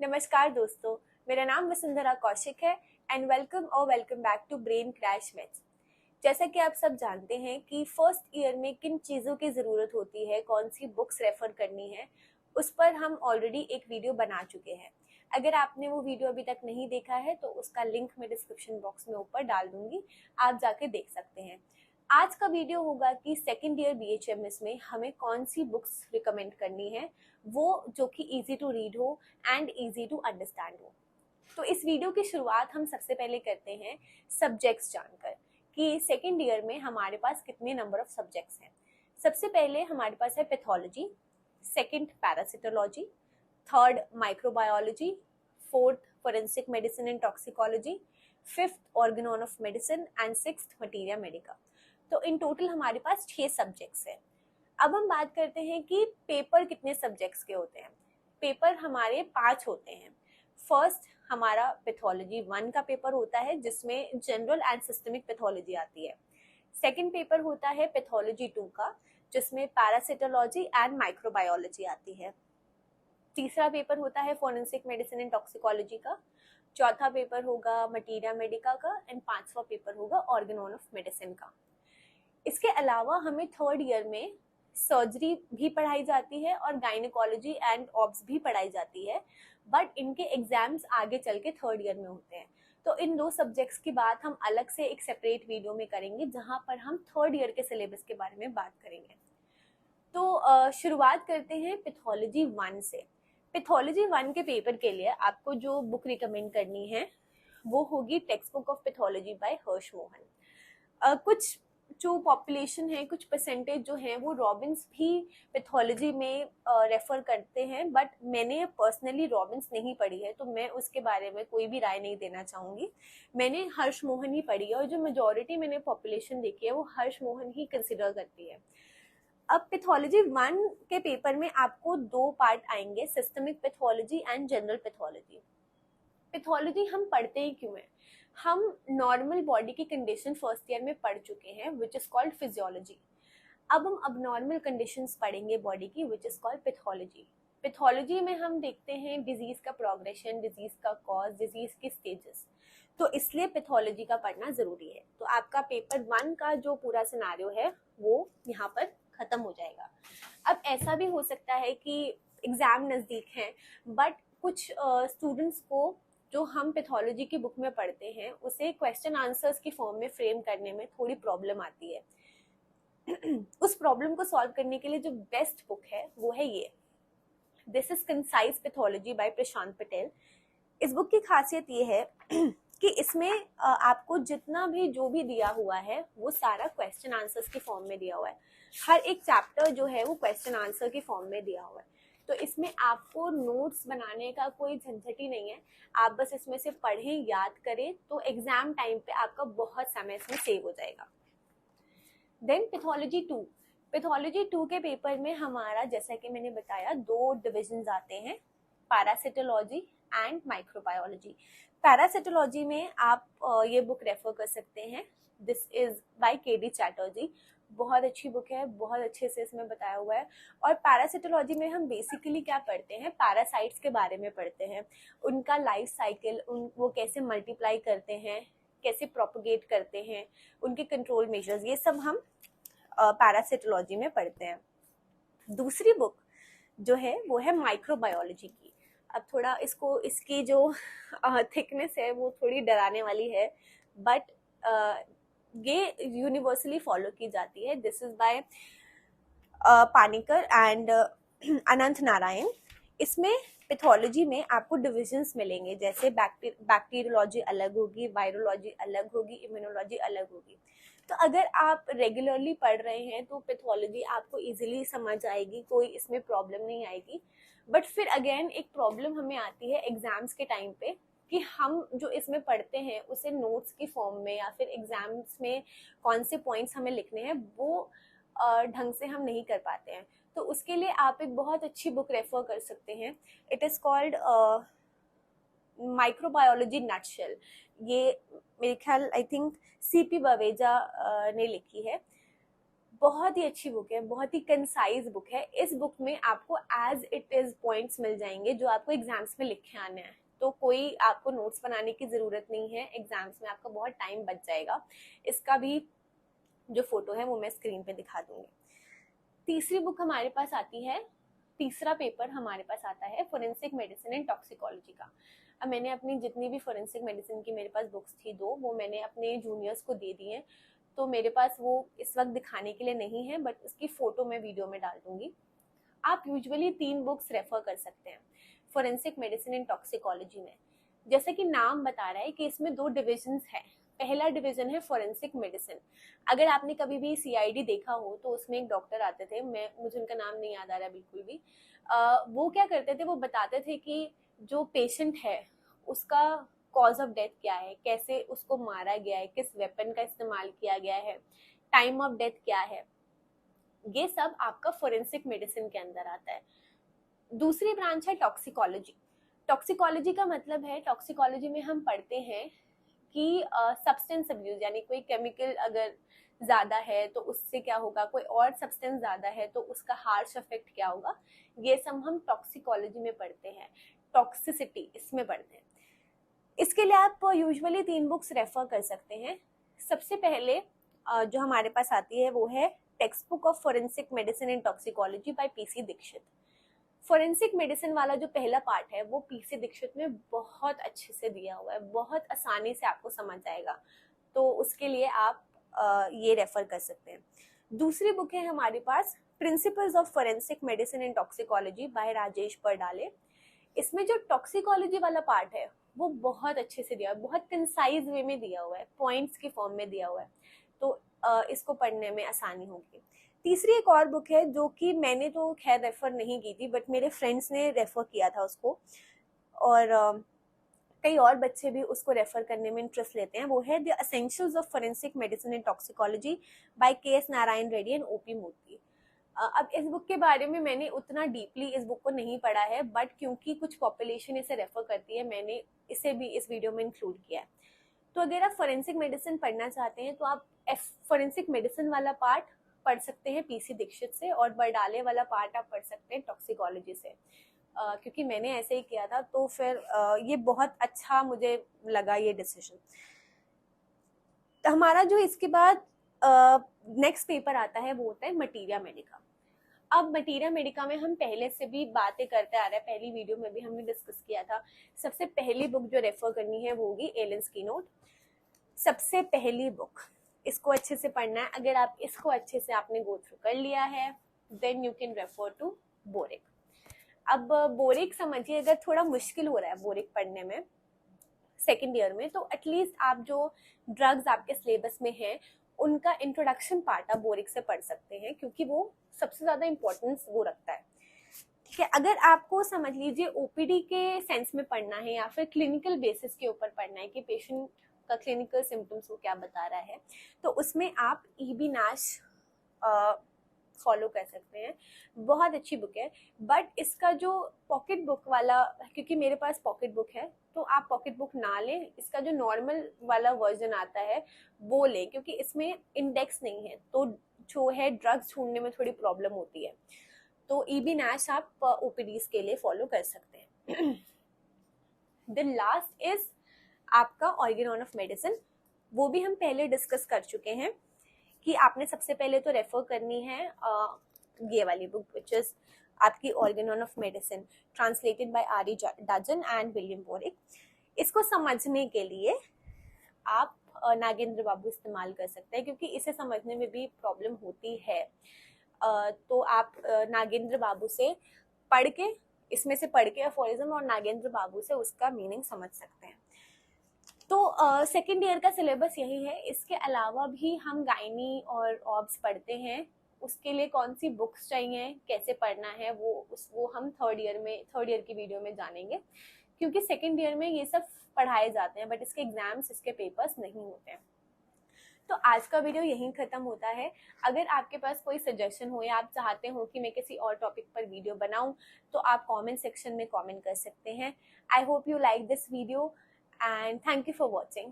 नमस्कार दोस्तों, मेरा नाम वसुंधरा कौशिक है and welcome back to Brain Crash Maths. जैसा कि आप सब जानते हैं कि फर्स्ट ईयर में किन चीज़ों की ज़रूरत होती है, कौन सी बुक्स रेफर करनी है, उस पर हम ऑलरेडी एक वीडियो बना चुके हैं। अगर आपने वो वीडियो अभी तक नहीं देखा है तो उसका लिंक मैं डिस्क्रिप्शन बॉक्स में ऊपर डाल दूंगी, आप जाके देख सकते हैं। आज का वीडियो होगा कि सेकेंड ईयर BHMS में हमें कौन सी बुक्स रिकमेंड करनी है, वो जो कि इजी टू रीड हो एंड इजी टू अंडरस्टैंड हो। तो इस वीडियो की शुरुआत हम सबसे पहले करते हैं सब्जेक्ट्स जानकर कि सेकेंड ईयर में हमारे पास कितने नंबर ऑफ सब्जेक्ट्स हैं। सबसे पहले हमारे पास है pathology, second parasitology, third microbiology, fourth forensic medicine and toxicology, fifth Organon of medicine and sixth materia Medica. तो इन टोटल हमारे पास 6 सब्जेक्ट्स हैं। अब हम बात करते हैं कि पेपर कितने सब्जेक्ट्स के होते हैं। पेपर हमारे 5 होते हैं। फर्स्ट हमारा पैथोलॉजी 1 का पेपर होता है जिसमें जनरल एंड सिस्टमिक पैथोलॉजी आती है। सेकंड पेपर होता है पैथोलॉजी 2 का जिसमें पैरासिटोलॉजी एंड माइक्रोबायोलॉजी आती है। तीसरा पेपर होता है फोरेंसिक मेडिसिन एंड टॉक्सिकोलॉजी का। चौथा पेपर होगा मटीरिया मेडिका का एंड 5वां पेपर होगा ऑर्गेनॉन ऑफ मेडिसिन का। इसके अलावा हमें थर्ड ईयर में सर्जरी भी पढ़ाई जाती है और गायनेकोलॉजी एंड ऑब्स भी पढ़ाई जाती है, बट इनके एग्जाम्स आगे चल के थर्ड ईयर में होते हैं। तो इन 2 सब्जेक्ट्स की बात हम अलग से एक सेपरेट वीडियो में करेंगे जहां पर हम थर्ड ईयर के सिलेबस के बारे में बात करेंगे। तो शुरुआत करते हैं पैथोलॉजी 1 से। पैथोलॉजी 1 के पेपर के लिए आपको जो बुक रिकमेंड करनी है वो होगी text book of pathology by Harsh Mohan. कुछ जो पॉपुलेशन है, कुछ परसेंटेज जो है वो रॉबिन्स भी पैथोलॉजी में रेफर करते हैं, बट मैंने पर्सनली रॉबिन्स नहीं पढ़ी है तो मैं उसके बारे में कोई भी राय नहीं देना चाहूँगी। मैंने हर्ष मोहन ही पढ़ी है और जो मेजॉरिटी मैंने पॉपुलेशन देखी है वो हर्ष मोहन ही कंसिडर करती है। अब पैथोलॉजी 1 के पेपर में आपको 2 पार्ट आएंगे, systemic pathology and general pathology. Pathology हम पढ़ते ही क्यों है? हम नॉर्मल बॉडी की कंडीशन फर्स्ट ईयर में पढ़ चुके हैं विच इज कॉल्ड फिजियोलॉजी। अब हम अबनॉर्मल कंडीशंस पढ़ेंगे बॉडी की which is called pathology. Pathology में हम देखते हैं डिजीज का प्रोग्रेशन, डिजीज का कॉज, डिजीज की स्टेजेस, तो इसलिए पैथोलॉजी का पढ़ना जरूरी है। तो आपका पेपर 1 का जो पूरा सिनारियो है वो यहाँ पर खत्म हो जाएगा। अब ऐसा भी हो सकता है कि एग्जाम नजदीक है बट कुछ स्टूडेंट्स को जो हम पैथोलॉजी की बुक में पढ़ते हैं उसे क्वेश्चन आंसर्स की फॉर्म में फ्रेम करने में थोड़ी प्रॉब्लम आती है। उस प्रॉब्लम को सॉल्व करने के लिए जो बेस्ट बुक है वो है ये, this is concise pathology by Prashant Patel. इस बुक की खासियत ये है कि इसमें आपको जितना भी जो भी दिया हुआ है वो सारा क्वेश्चन आंसर्स की फॉर्म में दिया हुआ है। हर एक चैप्टर जो है वो क्वेश्चन आंसर की फॉर्म में दिया हुआ है, तो इसमें आपको नोट्स बनाने का कोई झंझट ही नहीं है। आप बस इसमें से पढ़ें, याद करें, तो एग्जाम टाइम पे आपका बहुत समय इसमें सेव हो जाएगा। Then pathology 2। पैथोलॉजी 2 के पेपर में हमारा, जैसा कि मैंने बताया, 2 डिविजन्स आते हैं, पैरासिटोलॉजी एंड माइक्रोबायोलॉजी। पैरासिटोलॉजी में आप ये बुक रेफर कर सकते हैं, this is by KD Chatterjee. बहुत अच्छी बुक है, बहुत अच्छे से इसमें बताया हुआ है। और पैरासिटोलॉजी में हम बेसिकली क्या पढ़ते हैं, पैरासाइट्स के बारे में पढ़ते हैं, उनका लाइफ साइकिल, वो कैसे मल्टीप्लाई करते हैं, कैसे प्रोपोगेट करते हैं, उनके कंट्रोल मेजर्स, ये सब हम पैरासिटोलॉजी में पढ़ते हैं। दूसरी बुक जो है वो है माइक्रोबायोलॉजी की। अब थोड़ा इसकी जो थिकनेस है वो थोड़ी डराने वाली है, बट ये यूनिवर्सली फॉलो की जाती है। This is by Panicker and अनंत नारायण। इसमें पैथोलॉजी में आपको डिविजन्स मिलेंगे, जैसे बैक्टीरियोलॉजी अलग होगी, वायरोलॉजी अलग होगी, इम्यूनोलॉजी अलग होगी। तो अगर आप रेगुलरली पढ़ रहे हैं तो पैथोलॉजी आपको इजीली समझ आएगी, कोई इसमें प्रॉब्लम नहीं आएगी। बट फिर अगेन एक प्रॉब्लम हमें आती है एग्जाम्स के टाइम पे कि हम जो इसमें पढ़ते हैं उसे नोट्स की फॉर्म में या फिर एग्जाम्स में कौन से पॉइंट्स हमें लिखने हैं वो ढंग से हम नहीं कर पाते हैं। तो उसके लिए आप एक बहुत अच्छी बुक रेफर कर सकते हैं, it is called microbiology nutshell. ये मेरे ख्याल आई थिंक CP बवेजा ने लिखी है। बहुत ही अच्छी बुक है, बहुत ही कंसाइज बुक है। इस बुक में आपको एज इट इज पॉइंट्स मिल जाएंगे जो आपको एग्जाम्स में लिख के आने हैं, तो कोई आपको नोट्स बनाने की जरूरत नहीं है। एग्जाम्स में आपका बहुत टाइम बच जाएगा। इसका भी जो फोटो है वो मैं स्क्रीन पे दिखा दूंगी। तीसरी बुक हमारे पास आती है, तीसरा पेपर हमारे पास आता है फोरेंसिक मेडिसिन एंड टॉक्सिकोलॉजी का। अब मैंने अपनी जितनी भी फोरेंसिक मेडिसिन की मेरे पास बुक्स थी दो, वो मैंने अपने जूनियर्स को दे दी हैं, तो मेरे पास वो इस वक्त दिखाने के लिए नहीं है, बट उसकी फोटो मैं वीडियो में डाल दूंगी। आप यूजुअली 3 बुक्स रेफर कर सकते हैं फोरेंसिक मेडिसिन एंड टॉक्सिकोलॉजी में। जैसे कि नाम बता रहा है कि इसमें 2 डिविजन्स है। पहला डिवीजन है फोरेंसिक मेडिसिन। अगर आपने कभी भी सीआईडी देखा हो तो उसमें एक डॉक्टर आते थे, मुझे उनका नाम नहीं याद आ रहा बिल्कुल भी। वो क्या करते थे, वो बताते थे कि जो पेशेंट है उसका कॉज ऑफ डेथ क्या है, कैसे उसको मारा गया है, किस वेपन का इस्तेमाल किया गया है, टाइम ऑफ डेथ क्या है, ये सब आपका फोरेंसिक मेडिसिन के अंदर आता है। दूसरी ब्रांच है टॉक्सिकोलॉजी। टॉक्सिकोलॉजी का मतलब है, टॉक्सिकोलॉजी में हम पढ़ते हैं कि सब्सटेंस अब्यूज, यानी कोई केमिकल अगर ज्यादा है तो उससे क्या होगा, कोई और सब्सटेंस ज्यादा है तो उसका हार्श इफेक्ट क्या होगा, ये सब हम टॉक्सिकोलॉजी में पढ़ते हैं। टॉक्सिसिटी इसमें पढ़ते हैं। इसके लिए आप यूजुअली 3 बुक्स रेफर कर सकते हैं। सबसे पहले जो हमारे पास आती है वो है text book of forensic medicine and toxicology by PC Dikshit. Forensic medicine वाला जो पहला पार्ट है वो पीसी दीक्षित में बहुत अच्छे से दिया हुआ है, बहुत आसानी से आपको समझ आएगा, तो उसके लिए आप ये रेफर कर सकते हैं। दूसरी बुक है हमारे पास principles of forensic medicine and toxicology by Rajesh Pardale. इसमें जो टॉक्सिकोलॉजी वाला पार्ट है वो बहुत अच्छे से दिया हुआ है, बहुत कंसाइज वे में दिया हुआ है, पॉइंट्स के फॉर्म में दिया हुआ है, तो इसको पढ़ने में आसानी होगी। तीसरी एक और बुक है जो कि मैंने तो खैर रेफर नहीं की थी, बट मेरे फ्रेंड्स ने रेफर किया था उसको, और कई और बच्चे भी उसको रेफर करने में इंटरेस्ट लेते हैं। वो है the essentials of forensic medicine and toxicology by K S. Narayan Reddy and O P. Murthy. अब इस बुक के बारे में मैंने उतना डीपली इस बुक को नहीं पढ़ा है, बट क्योंकि कुछ पॉपुलेशन इसे रेफर करती है, मैंने इसे भी इस वीडियो में इंक्लूड किया है। तो अगर आप फोरेंसिक मेडिसिन पढ़ना चाहते हैं तो आप फोरेंसिक मेडिसिन वाला पार्ट पढ़ सकते हैं पीसी दीक्षित से, और बरडाले वाला पार्ट आप पढ़ सकते हैं टॉक्सिकोलॉजी से। क्योंकि मैंने ऐसे ही किया था, तो फिर ये बहुत अच्छा मुझे लगा ये डिसीजन। तो हमारा जो इसके बाद नेक्स्ट पेपर आता है वो होता है मटीरिया मेडिका। अब मटीरिया मेडिका में हम पहले से भी बातें करते आ रहे हैं, पहली वीडियो में भी हमने डिस्कस किया था। सबसे पहली बुक जो रेफर करनी है वो होगी एलेन्स कीनोट। सबसे पहली बुक, इसको अच्छे से पढ़ना है। अगर आप इसको अच्छे से आपने गो थ्रू कर लिया है then you can refer to Boric. अब बोरिक समझिए, अगर थोड़ा मुश्किल हो रहा है बोरिक पढ़ने में सेकेंड ईयर में, तो एटलीस्ट आप जो ड्रग्स आपके सिलेबस में हैं उनका इंट्रोडक्शन पार्ट आप बोरिक से पढ़ सकते हैं, क्योंकि वो सबसे ज्यादा इंपॉर्टेंस वो रखता है। ठीक है, अगर आपको समझ लीजिए ओपीडी के सेंस में पढ़ना है या फिर क्लिनिकल बेसिस के ऊपर पढ़ना है कि पेशेंट का क्लिनिकल सिम्टम्स वो क्या बता रहा है, तो उसमें आप ईबी नाश फॉलो कर सकते हैं। बहुत अच्छी बुक है, बट इसका जो पॉकेट बुक वाला, क्योंकि मेरे पास पॉकेट बुक है तो आप पॉकेट बुक ना लें, इसका जो नॉर्मल वाला वर्जन आता है वो लें, क्योंकि इसमें इंडेक्स नहीं है, तो जो है ड्रग्स ढूंढने में थोड़ी प्रॉब्लम होती है। तो ईबी नाश आप ओपीडीज के लिए फॉलो कर सकते हैं। द लास्ट इज आपका ऑर्गेनॉन ऑफ मेडिसिन। वो भी हम पहले डिस्कस कर चुके हैं कि आपने सबसे पहले तो रेफर करनी है ये वाली बुक, विच इज आपकी organon of medicine, translated by R E. Dudgeon and William Boericke. इसको समझने के लिए आप नागेंद्र बाबू इस्तेमाल कर सकते हैं, क्योंकि इसे समझने में भी प्रॉब्लम होती है। तो आप नागेंद्र बाबू से पढ़ के, इसमें से पढ़ के अफोरिज्म और नागेंद्र बाबू से उसका मीनिंग समझ सकते हैं। तो सेकेंड ईयर का सिलेबस यही है। इसके अलावा भी हम गायनी और ऑब्स पढ़ते हैं, उसके लिए कौन सी बुक्स चाहिए, कैसे पढ़ना है, वो हम थर्ड ईयर की वीडियो में जानेंगे, क्योंकि सेकेंड ईयर में ये सब पढ़ाए जाते हैं, बट इसके एग्जाम्स, इसके पेपर्स नहीं होते हैं। तो आज का वीडियो यहीं खत्म होता है। अगर आपके पास कोई सजेशन हो या आप चाहते हो कि मैं किसी और टॉपिक पर वीडियो बनाऊं, तो आप कमेंट सेक्शन में कमेंट कर सकते हैं। I hope you like this video and thank you for watching.